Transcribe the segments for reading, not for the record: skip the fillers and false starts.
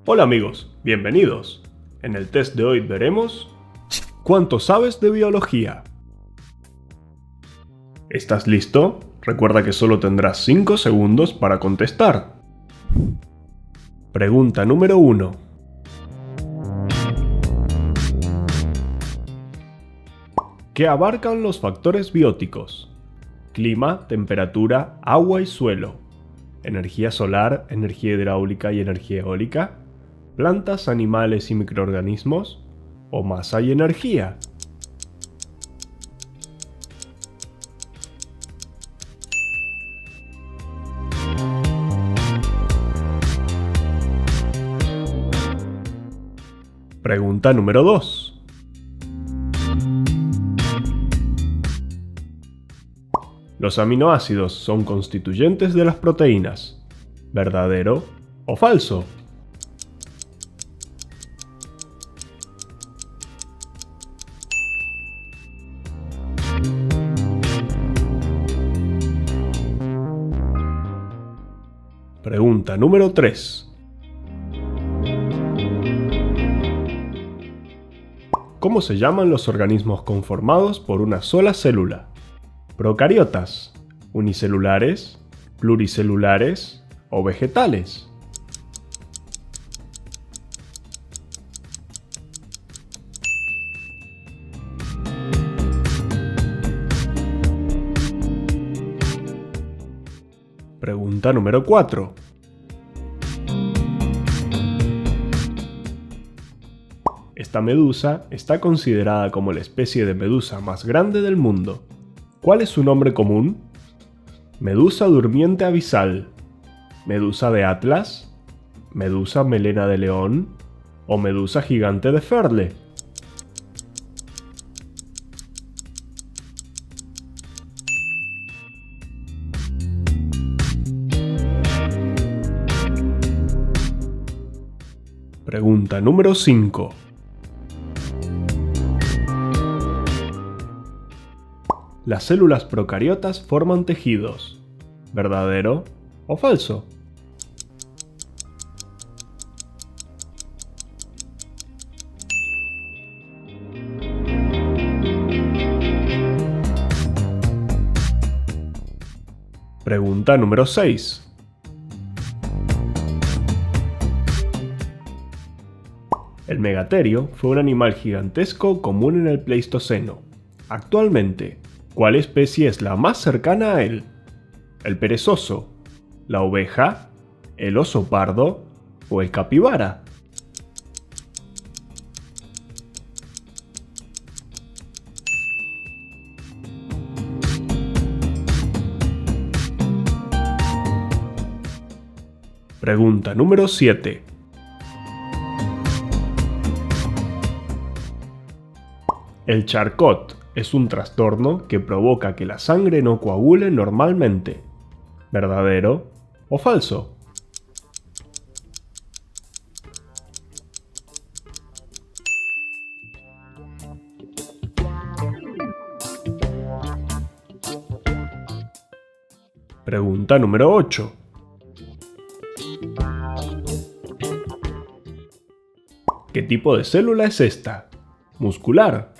Hola amigos, bienvenidos. En el test de hoy veremos ¿cuánto sabes de biología? ¿Estás listo? Recuerda que solo tendrás 5 segundos para contestar. Pregunta número 1. ¿Qué abarcan los factores bióticos? Clima, temperatura, agua y suelo. Energía solar, energía hidráulica y energía eólica. Plantas, animales y microorganismos. ¿O masa y energía? Pregunta número 2. Los aminoácidos son constituyentes de las proteínas. ¿Verdadero o falso? Pregunta número 3. ¿Cómo se llaman los organismos conformados por una sola célula? ¿Procariotas, unicelulares, pluricelulares o vegetales? Pregunta número 4. Esta medusa está considerada como la especie de medusa más grande del mundo. ¿Cuál es su nombre común? Medusa durmiente abisal, medusa de Atlas, medusa melena de león o medusa gigante de Ferle. Pregunta número 5. Las células procariotas forman tejidos. ¿Verdadero o falso? Pregunta número 6. El megaterio fue un animal gigantesco común en el Pleistoceno. Actualmente, ¿cuál especie es la más cercana a él? ¿El perezoso, la oveja, el oso pardo o el capibara? Pregunta número 7. El Charcot es un trastorno que provoca que la sangre no coagule normalmente. ¿Verdadero o falso? Pregunta número 8. ¿Qué tipo de célula es esta? ¿Muscular,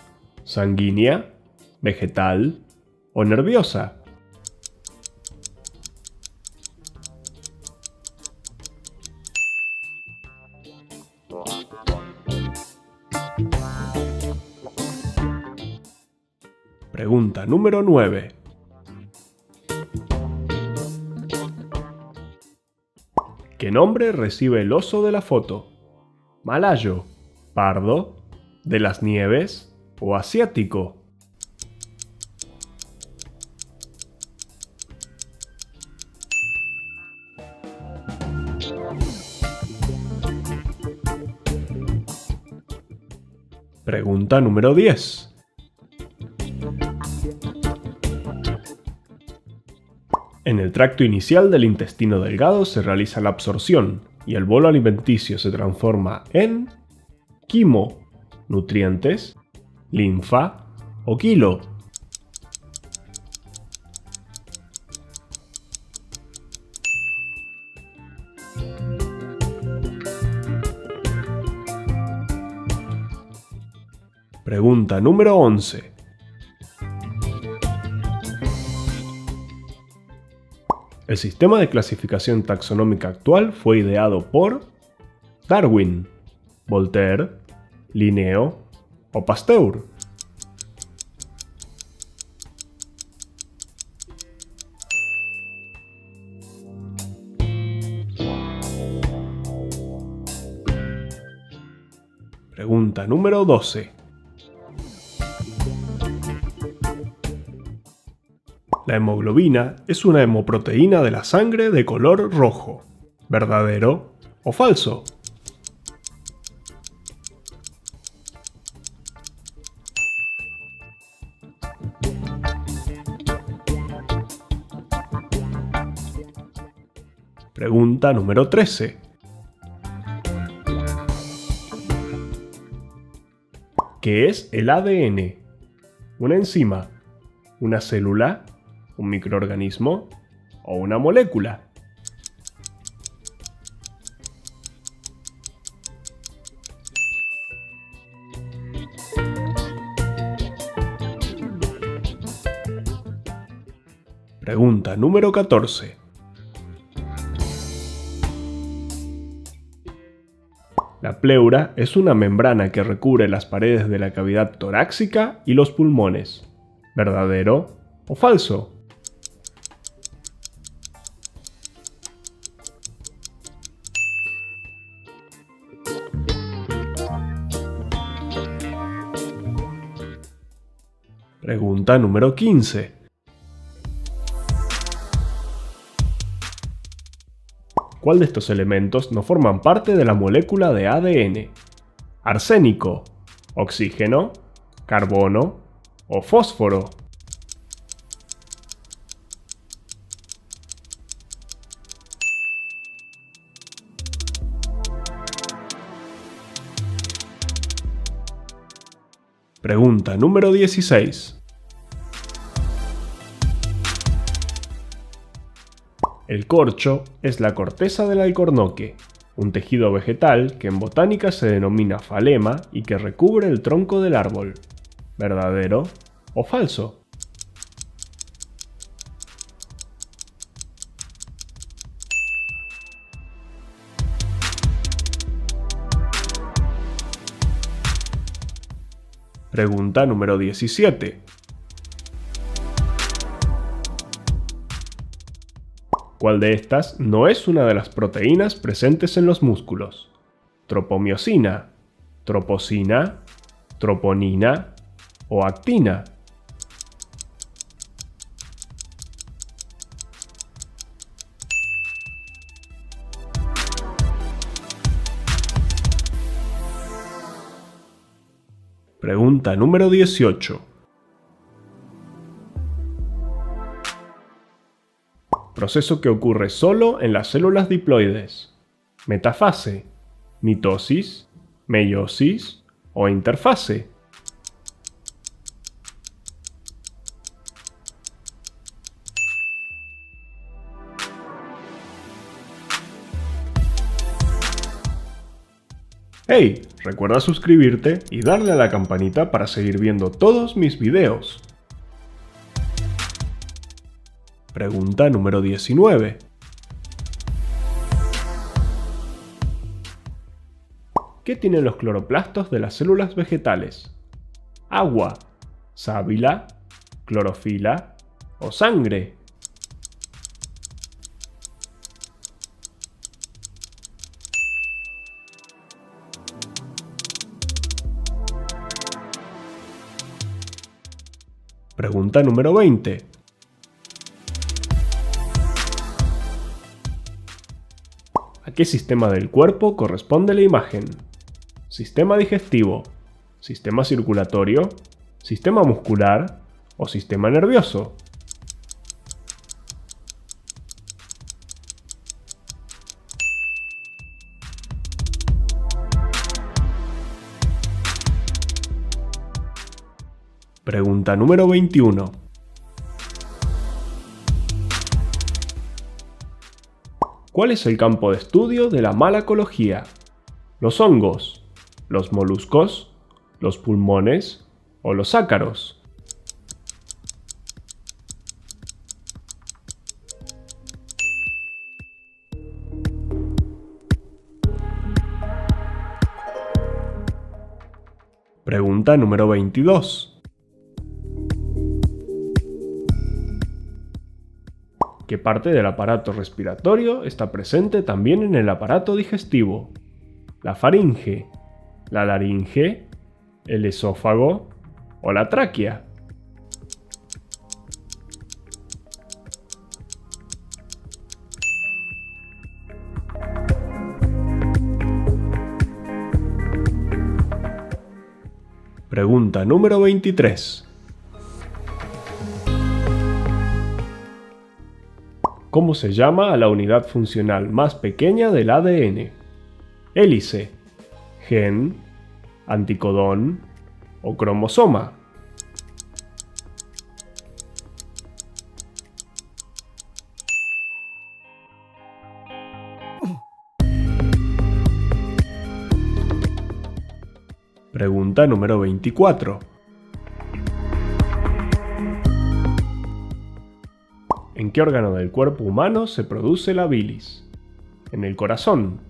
sanguínea, vegetal o nerviosa? Pregunta número 9. ¿Qué nombre recibe el oso de la foto? ¿Malayo, pardo, de las nieves o asiático? Pregunta número 10. En el tracto inicial del intestino delgado se realiza la absorción y el bolo alimenticio se transforma en quimo, nutrientes, linfa o quilo. Pregunta número 11. El sistema de clasificación taxonómica actual fue ideado por Darwin, Voltaire, Linneo o Pasteur. Pregunta número 12. La hemoglobina es una hemoproteína de la sangre de color rojo. ¿Verdadero o falso? Pregunta número 13. ¿Qué es el ADN? ¿Una enzima? ¿Una célula? ¿Un microorganismo? ¿O una molécula? Pregunta número 14. La pleura es una membrana que recubre las paredes de la cavidad torácica y los pulmones. ¿Verdadero o falso? Pregunta número 15. ¿Cuál de estos elementos no forman parte de la molécula de ADN? ¿Arsénico, oxígeno, carbono o fósforo? Pregunta número 16. El corcho es la corteza del alcornoque, un tejido vegetal que en botánica se denomina falema y que recubre el tronco del árbol. ¿Verdadero o falso? Pregunta número 17. ¿Cuál de estas no es una de las proteínas presentes en los músculos? ¿Tropomiosina, troposina, troponina o actina? Pregunta número 18. Proceso que ocurre solo en las células diploides. Metafase, mitosis, meiosis o interfase. ¡Hey! Recuerda suscribirte y darle a la campanita para seguir viendo todos mis videos. Pregunta número 19. ¿Qué tienen los cloroplastos de las células vegetales? ¿Agua, sábila, clorofila o sangre? Pregunta número 20. ¿A qué sistema del cuerpo corresponde la imagen? ¿Sistema digestivo, sistema circulatorio, sistema muscular o sistema nervioso? Pregunta número 21. ¿Cuál es el campo de estudio de la malacología? ¿Los hongos, los moluscos, los pulmones o los ácaros? Pregunta número 22. ¿Qué parte del aparato respiratorio está presente también en el aparato digestivo? ¿La faringe, la laringe, el esófago o la tráquea? Pregunta número 23. ¿Cómo se llama a la unidad funcional más pequeña del ADN? Hélice, gen, anticodón o cromosoma. Pregunta número 24. ¿En qué órgano del cuerpo humano se produce la bilis? ¿En el corazón,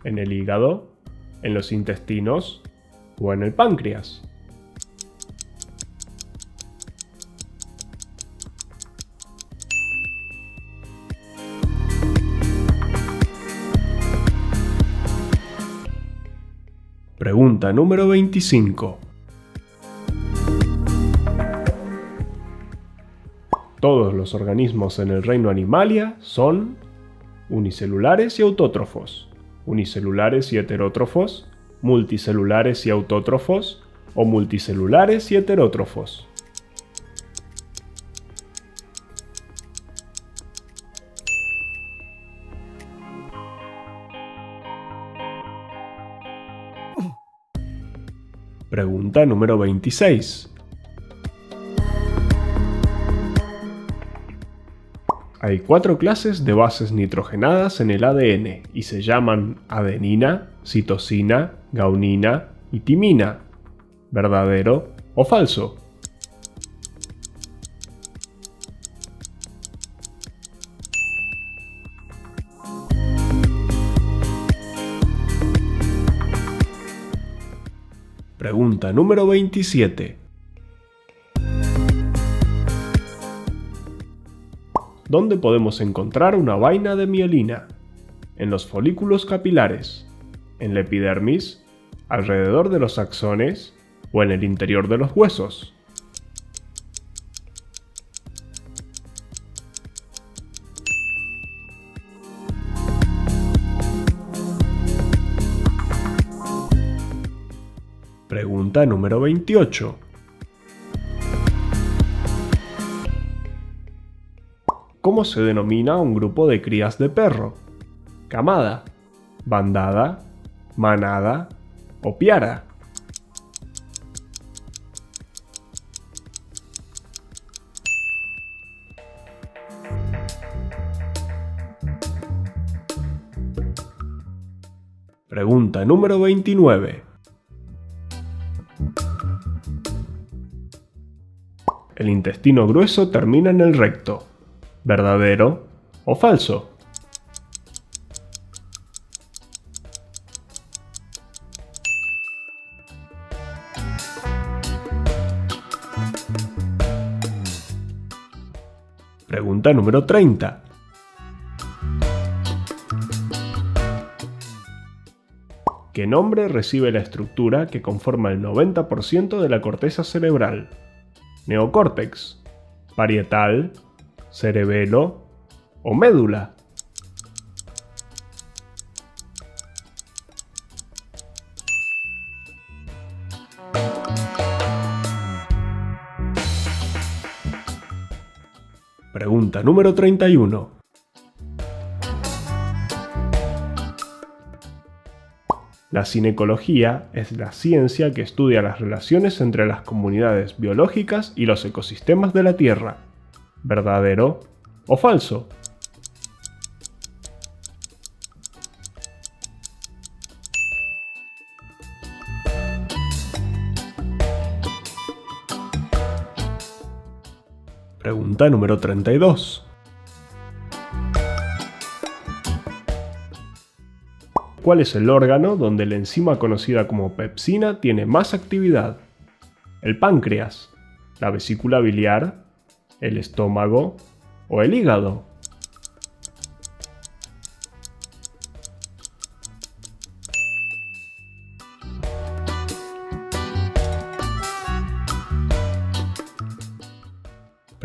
en el hígado, en los intestinos o en el páncreas? Pregunta número 25. Todos los organismos en el reino Animalia son unicelulares y autótrofos, unicelulares y heterótrofos, multicelulares y autótrofos o multicelulares y heterótrofos. Pregunta número 26. Hay 4 clases de bases nitrogenadas en el ADN y se llaman adenina, citosina, guanina y timina. ¿Verdadero o falso? Pregunta número 27. ¿Dónde podemos encontrar una vaina de mielina? ¿En los folículos capilares, en la epidermis, alrededor de los axones o en el interior de los huesos? Pregunta número 28. ¿Cómo se denomina un grupo de crías de perro? ¿Camada, bandada, manada o piara? Pregunta número 29. El intestino grueso termina en el recto. ¿Verdadero o falso? Pregunta número 30. ¿Qué nombre recibe la estructura que conforma el 90% de la corteza cerebral? ¿Neocórtex, parietal, cerebelo o médula? Pregunta número 31. La cinecología es la ciencia que estudia las relaciones entre las comunidades biológicas y los ecosistemas de la Tierra. ¿Verdadero o falso? Pregunta número 32. ¿Cuál es el órgano donde la enzima conocida como pepsina tiene más actividad? ¿El páncreas, la vesícula biliar, el estómago o el hígado?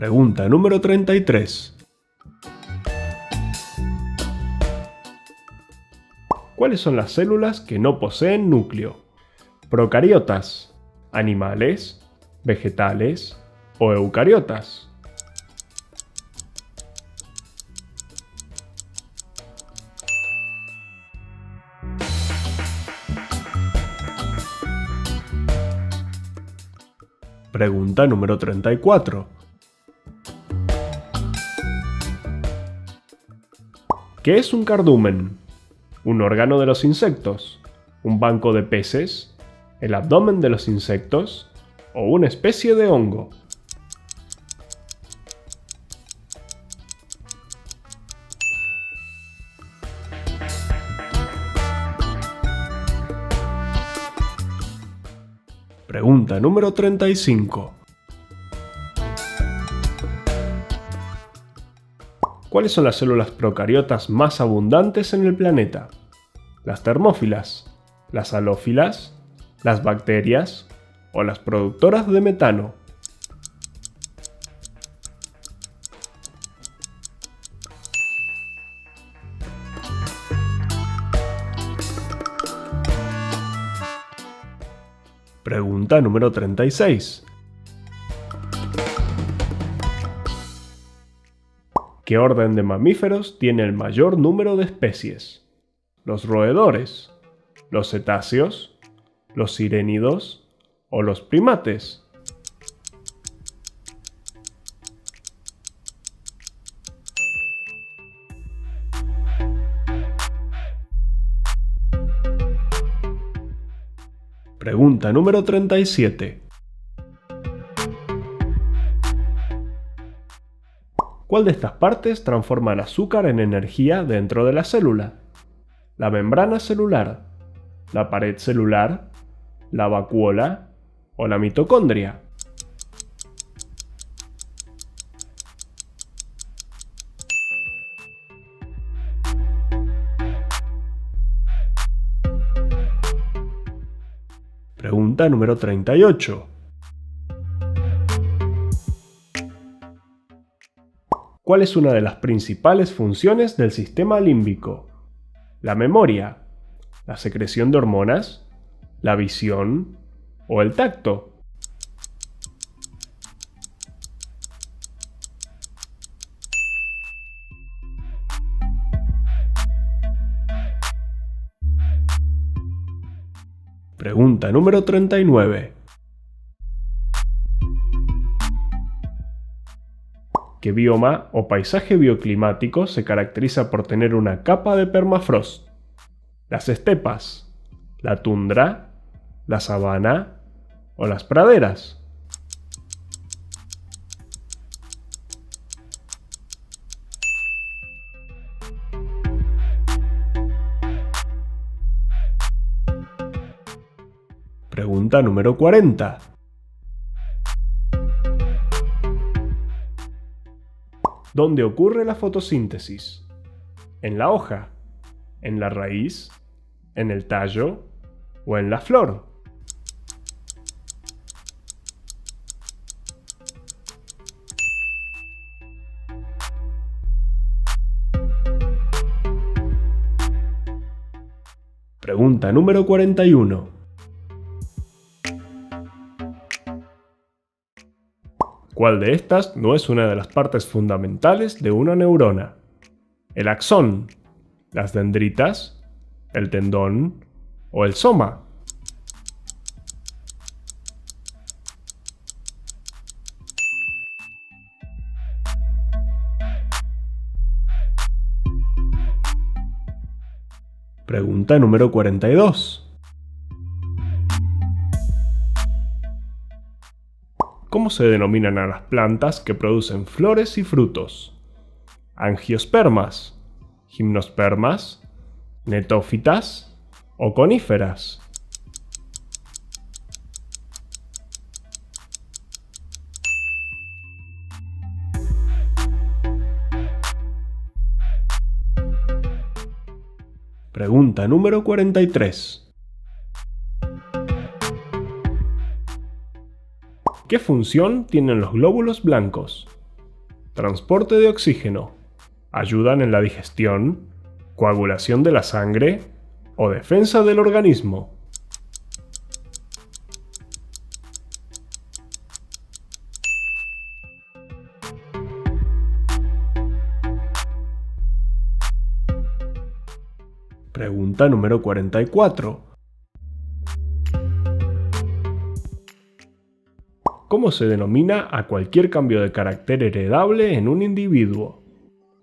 Pregunta número 33. ¿Cuáles son las células que no poseen núcleo? ¿Procariotas, animales, vegetales o eucariotas? Pregunta número 34. ¿Qué es un cardumen? ¿Un órgano de los insectos? ¿Un banco de peces? ¿El abdomen de los insectos? ¿O una especie de hongo? Pregunta número 35. ¿Cuáles son las células procariotas más abundantes en el planeta? ¿Las termófilas, las halófilas, las bacterias o las productoras de metano? Pregunta número 36. ¿Qué orden de mamíferos tiene el mayor número de especies? ¿Los roedores, los cetáceos, los sirénidos o los primates? Pregunta número 37. ¿Cuál de estas partes transforma el azúcar en energía dentro de la célula? ¿La membrana celular, la pared celular, la vacuola o la mitocondria? Pregunta número 38. ¿Cuál es una de las principales funciones del sistema límbico? ¿La memoria, la secreción de hormonas, la visión o el tacto? Pregunta número 39. ¿Qué bioma o paisaje bioclimático se caracteriza por tener una capa de permafrost? ¿Las estepas, la tundra, la sabana o las praderas? Pregunta número 40. ¿Dónde ocurre la fotosíntesis? ¿En la hoja, en la raíz, en el tallo o en la flor? Pregunta número 41. ¿Cuál de estas no es una de las partes fundamentales de una neurona? ¿El axón, las dendritas, el tendón o el soma? Pregunta número 42. ¿Cómo se denominan a las plantas que producen flores y frutos? ¿Angiospermas, gimnospermas, netófitas o coníferas? Pregunta número 43. ¿Qué función tienen los glóbulos blancos? Transporte de oxígeno, ayudan en la digestión, coagulación de la sangre o defensa del organismo. Pregunta número 44. ¿Cómo se denomina a cualquier cambio de carácter heredable en un individuo?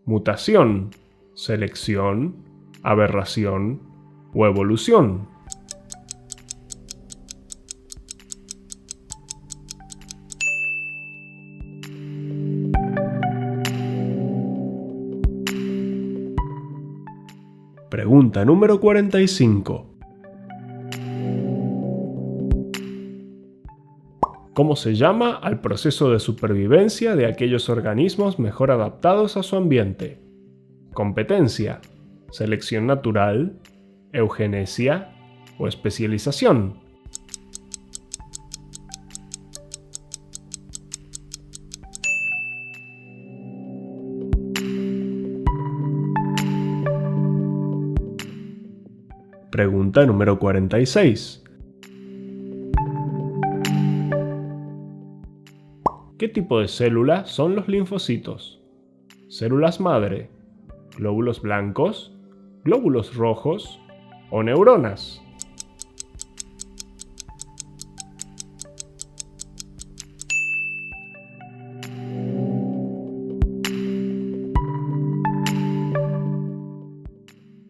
¿Mutación, selección, aberración o evolución? Pregunta número 45. ¿Cómo se llama al proceso de supervivencia de aquellos organismos mejor adaptados a su ambiente? ¿Competencia, selección natural, eugenesia o especialización? Pregunta número 46. ¿Qué tipo de célula son los linfocitos? ¿Células madre, glóbulos blancos, glóbulos rojos o neuronas?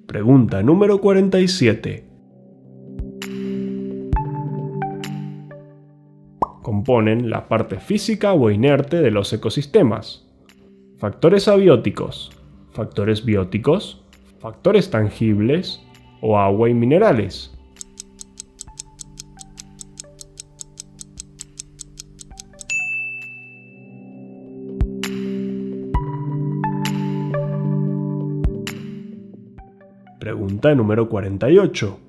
Pregunta número 47. Componen la parte física o inerte de los ecosistemas. Factores abióticos, factores bióticos, factores tangibles o agua y minerales. Pregunta número 48.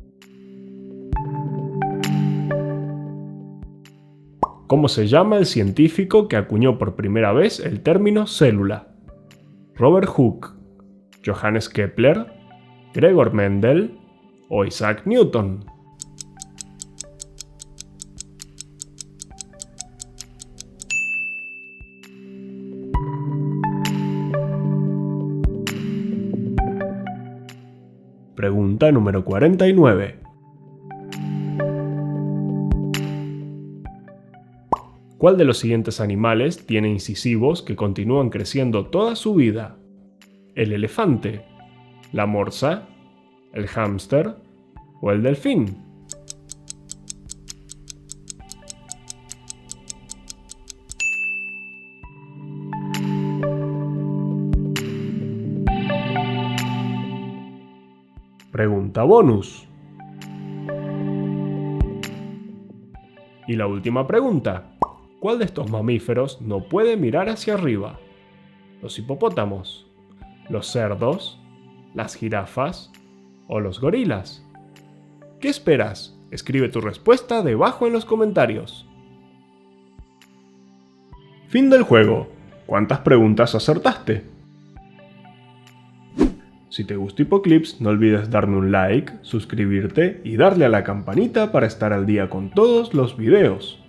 ¿Cómo se llama el científico que acuñó por primera vez el término célula? ¿Robert Hooke, Johannes Kepler, Gregor Mendel o Isaac Newton? Pregunta número 49. ¿Cuál de los siguientes animales tiene incisivos que continúan creciendo toda su vida? ¿El elefante, la morsa, el hámster o el delfín? Pregunta bonus. Y la última pregunta. ¿Cuál de estos mamíferos no puede mirar hacia arriba? ¿Los hipopótamos, los cerdos, las jirafas o los gorilas? ¿Qué esperas? Escribe tu respuesta debajo en los comentarios. Fin del juego. ¿Cuántas preguntas acertaste? Si te gustó Hipoclips, no olvides darme un like, suscribirte y darle a la campanita para estar al día con todos los videos.